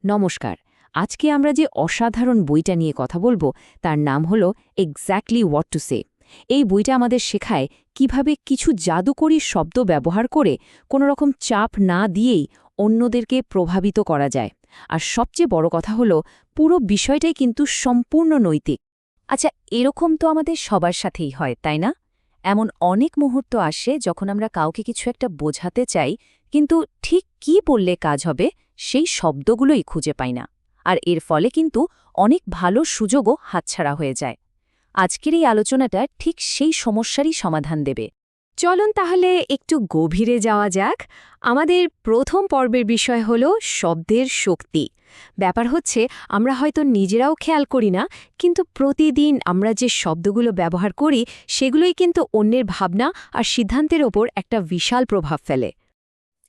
নমস্কার। আজকে আমরা যে অসাধারণ বইটা নিয়ে কথা বলবো তার নাম হলো এক্স্যাক্টলি হোয়াট টু সে। এই বইটা আমাদের শেখায় কিভাবে কিছু জাদুকরী শব্দ ব্যবহার করে কোনো রকম চাপ না দিয়েই অন্যদেরকে প্রভাবিত করা যায়। আর সবচেয়ে বড় কথা হলো পুরো বিষয়টাই কিন্তু সম্পূর্ণ নৈতিক। আচ্ছা, এরকম তো আমাদের সবার সাথেই হয়, তাই না? এমন অনেক মুহূর্ত আসে যখন আমরা কাউকে কিছু একটা বোঝাতে চাই, কিন্তু ঠিক কী বললে কাজ হবে সেই শব্দগুলোই খুঁজে পাই না। আর এর ফলে কিন্তু অনেক ভালো সুযোগও হাতছাড়া হয়ে যায়। আজকের এই আলোচনাটা ঠিক সেই সমস্যারই সমাধান দেবে। চলুন তাহলে একটু গভীরে যাওয়া যাক। আমাদের প্রথম পর্বের বিষয় হল শব্দের শক্তি। ব্যাপার হচ্ছে, আমরা হয়তো নিজেরাও খেয়াল করি না, কিন্তু প্রতিদিন আমরা যে শব্দগুলো ব্যবহার করি সেগুলোই কিন্তু অন্যের ভাবনা আর সিদ্ধান্তের ওপর একটা বিশাল প্রভাব ফেলে।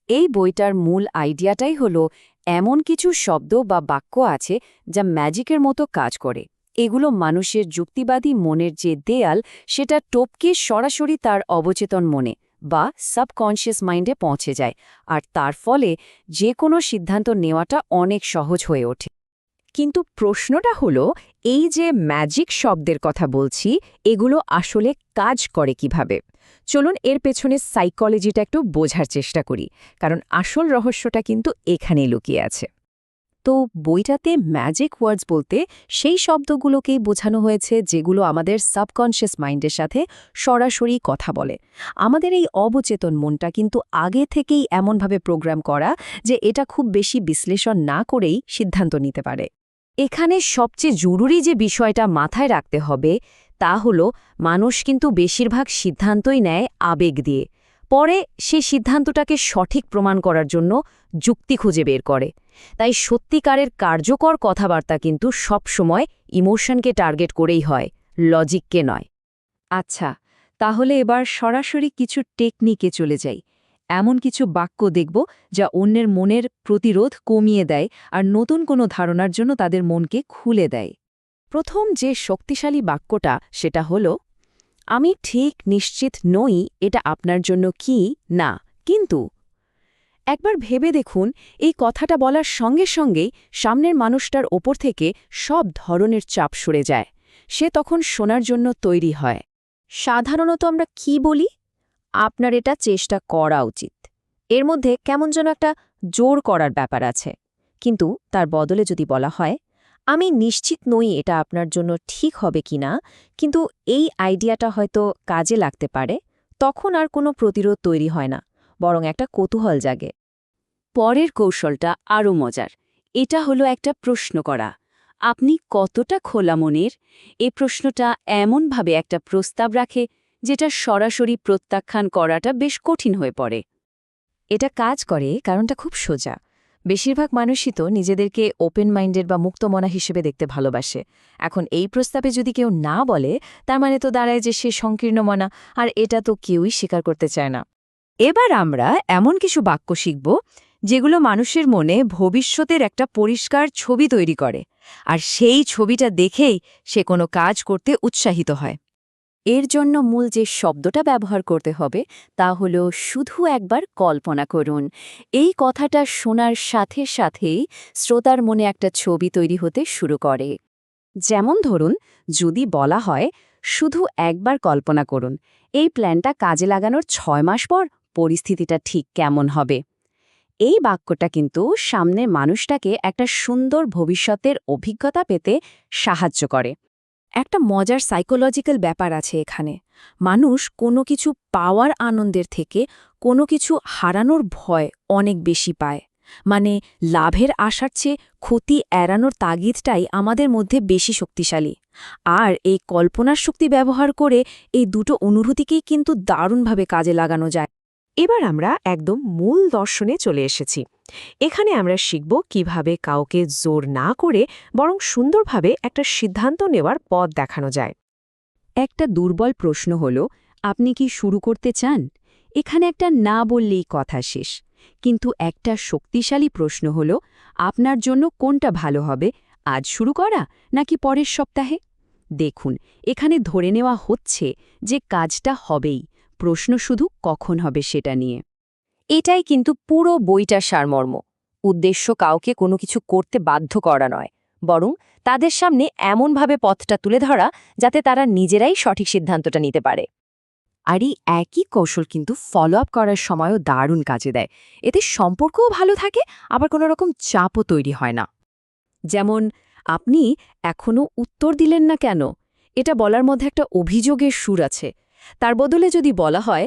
এই বইটার মূল আইডিয়াটাই হলো, এমন কিছু শব্দ বা বাক্য আছে যা ম্যাজিকের মতো কাজ করে। এগুলো মানুষের যুক্তিবাদী মনের যে দেয়াল, সেটা টপকে সরাসরি তার অবচেতন মনে বা সাবকনশিয়াস মাইন্ডে পৌঁছে যায়, আর তার ফলে যে কোনো সিদ্ধান্ত নেওয়াটা অনেক সহজ হয়ে ওঠে। কিন্তু প্রশ্নটা হলো, এই যে ম্যাজিক শব্দের কথা বলছি, এগুলো আসলে কাজ করে কিভাবে? চলুন এর পেছনে সাইকোলজিটা একটু বোঝার চেষ্টা করি, কারণ আসল রহস্যটা কিন্তু এখানেই লুকিয়ে আছে। তো বইটাতে ম্যাজিক ওয়ার্ডস বলতে সেই শব্দগুলোকেই বোঝানো হয়েছে যেগুলো আমাদের সাবকনশিয়াস মাইন্ডের সাথে সরাসরি কথা বলে। আমাদের এই অবচেতন মনটা কিন্তু আগে থেকেই এমনভাবে প্রোগ্রাম করা যে এটা খুব বেশি বিশ্লেষণ না করেই সিদ্ধান্ত নিতে পারে। এখানে সবচেয়ে জরুরি যে বিষয়টা মাথায় রাখতে হবে তা হলো, মানুষ কিন্তু বেশিরভাগ সিদ্ধান্তই নেয় আবেগ দিয়ে। পরে সে সিদ্ধান্তটাকে সঠিক প্রমাণ করার জন্য যুক্তি খুঁজে বের করে। তাই সত্যিকারের কার্যকর কথাবার্তা কিন্তু সবসময় ইমোশনকে টার্গেট করেই হয়, লজিককে নয়। আচ্ছা, তাহলে এবার সরাসরি কিছু টেকনিকে চলে যাই। এমন কিছু বাক্য দেখব যা অন্যের মনের প্রতিরোধ কমিয়ে দেয় আর নতুন কোনো ধারণার জন্য তাদের মনকে খুলে দেয়। প্রথম যে শক্তিশালী বাক্যটা সেটা হলো, আমি ঠিক নিশ্চিত নই এটা আপনার জন্য কি না, কিন্তু। একবার ভেবে দেখুন, এই কথাটা বলার সঙ্গে সঙ্গেই সামনের মানুষটার ওপর থেকে সব ধরনের চাপ সরে যায়। সে তখন শোনার জন্য তৈরি হয়। সাধারণত আমরা কি বলি? আপনার এটা চেষ্টা করা উচিত। এর মধ্যে কেমন যেন একটা জোর করার ব্যাপার আছে। কিন্তু তার বদলে যদি বলা হয়, আমি নিশ্চিত নই এটা আপনার জন্য ঠিক হবে কিনা, কিন্তু এই আইডিয়াটা হয়তো কাজে লাগতে পারে, তখন আর কোনো প্রতিরোধ তৈরি হয় না, বরং একটা কৌতূহল জাগে। পরের কৌশলটা আরও মজার। এটা হলো একটা প্রশ্ন করা। আপনি কতটা খোলা মনের? এ প্রশ্নটা এমনভাবে একটা প্রস্তাব রাখে যেটা সরাসরি প্রত্যাখ্যান করাটা বেশ কঠিন হয়ে পড়ে। এটা কাজ করে কারণটা খুব সোজা। বেশিরভাগ মানুষই তো নিজেদেরকে ওপেন মাইন্ডেড বা মুক্তমনা হিসেবে দেখতে ভালোবাসে। এখন এই প্রস্তাবে যদি কেউ না বলে, তার মানে তো দাঁড়ায় যে সে সংকীর্ণমনা, আর এটা তো কেউই স্বীকার করতে চায় না। এবার আমরা এমন কিছু বাক্য শিখব যেগুলো মানুষের মনে ভবিষ্যতের একটা পরিষ্কার ছবি তৈরি করে, আর সেই ছবিটা দেখেই সে কোনো কাজ করতে উৎসাহিত হয়। এর জন্য মূল যে শব্দটা ব্যবহার করতে হবে তা হলো, শুধু একবার কল্পনা করুন। এই কথাটা শোনার সাথে সাথেই শ্রোতার মনে একটা ছবি তৈরি হতে শুরু করে। যেমন ধরুন, যদি বলা হয়, শুধু একবার কল্পনা করুন, এই প্ল্যানটা কাজে লাগানোর ৬ মাস পর পরিস্থিতিটা ঠিক কেমন হবে। এই বাক্যটা কিন্তু সামনের মানুষটাকে একটা সুন্দর ভবিষ্যতের অভিজ্ঞতা পেতে সাহায্য করে। একটা মজার সাইকোলজিক্যাল ব্যাপার আছে এখানে। মানুষ কোনো কিছু পাওয়ার আনন্দের থেকে কোনো কিছু হারানোর ভয় অনেক বেশি পায়। মানে লাভের আশার চেয়ে ক্ষতি এড়ানোর তাগিদটাই আমাদের মধ্যে বেশি শক্তিশালী। আর এই কল্পনার শক্তি ব্যবহার করে এই দুটো অনুভূতিকেই কিন্তু দারুণভাবে কাজে লাগানো যায়। এবার আমরা একদম মূল দর্শনে চলে এসেছি। এখানে আমরা শিখব কিভাবে কাউকে জোর না করে বরং সুন্দরভাবে একটা সিদ্ধান্ত নেওয়ার পথ দেখানো যায়। একটা দুর্বল প্রশ্ন হল, আপনি কি শুরু করতে চান? এখানে একটা না বললেই কথা শেষ। কিন্তু একটা শক্তিশালী প্রশ্ন হল, আপনার জন্য কোনটা ভালো হবে, আজ শুরু করা নাকি পরের সপ্তাহে? দেখুন, এখানে ধরে নেওয়া হচ্ছে যে কাজটা হবেই, প্রশ্ন শুধু কখন হবে সেটা নিয়ে। এটাই কিন্তু পুরো বইটার সারমর্ম। উদ্দেশ্য কাউকে কোনো কিছু করতে বাধ্য করা নয়, বরং তাদের সামনে এমনভাবে পথটা তুলে ধরা যাতে তারা নিজেরাই সঠিক সিদ্ধান্তটা নিতে পারে। আর এই একই কৌশল কিন্তু ফলো আপ করার সময়ও দারুণ কাজে দেয়। এতে সম্পর্কও ভালো থাকে, আবার কোনো রকম চাপও তৈরি হয় না। যেমন, আপনি এখনো উত্তর দিলেন না কেন, এটা বলার মধ্যে একটা অভিযোগের সুর আছে। তার বদলে যদি বলা হয়,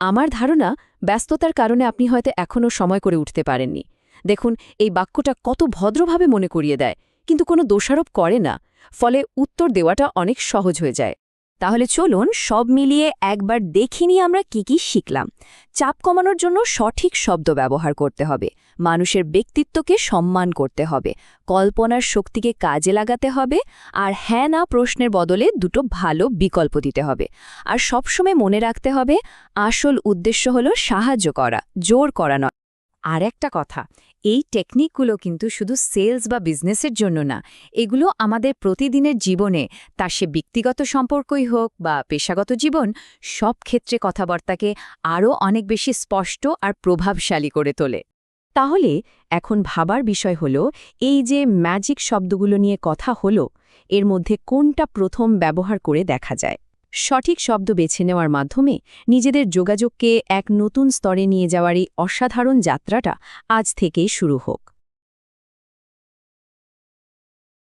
আমার ধারণা ব্যস্ততার কারণে আপনি হয়তো এখনও সময় করে উঠতে পারেননি। দেখুন, এই বাক্যটা কত ভদ্রভাবে মনে করিয়ে দেয়, কিন্তু কোনো দোষারোপ করে না, ফলে উত্তর দেওয়াটা অনেক সহজ হয়ে যায়। তাহলে চলুন সব মিলিয়ে একবার দেখিনি আমরা কি শিখলাম। চাপ কমানোর জন্য সঠিক শব্দ ব্যবহার করতে হবে, মানুষের ব্যক্তিত্বকে সম্মান করতে হবে, কল্পনার শক্তিকে কাজে লাগাতে হবে, আর হ্যাঁ না প্রশ্নের বদলে দুটো ভালো বিকল্প দিতে হবে। আর সবসময় মনে রাখতে হবে, আসল উদ্দেশ্য হলো সাহায্য করা, জোর করা নয়। আর একটা কথা, এই টেকনিকগুলো কিন্তু শুধু সেলস বা বিজনেসের জন্য না, এগুলো আমাদের প্রতিদিনের জীবনে, তা সে ব্যক্তিগত সম্পর্কই হোক বা পেশাগত জীবন, সব ক্ষেত্রে কথাবার্তাকে আরও অনেক বেশি স্পষ্ট আর প্রভাবশালী করে তোলে। তাহলে এখন ভাবার বিষয় হলো, এই যে ম্যাজিক শব্দগুলো নিয়ে কথা হলো, এর মধ্যে কোনটা প্রথম ব্যবহার করে দেখা যায়। সঠিক শব্দ বেছে নেওয়ার মাধ্যমে নিজেদের যোগাযোগকে এক নতুন স্তরে নিয়ে যাওয়ার এই অসাধারণ যাত্রাটা আজ থেকেই শুরু হোক।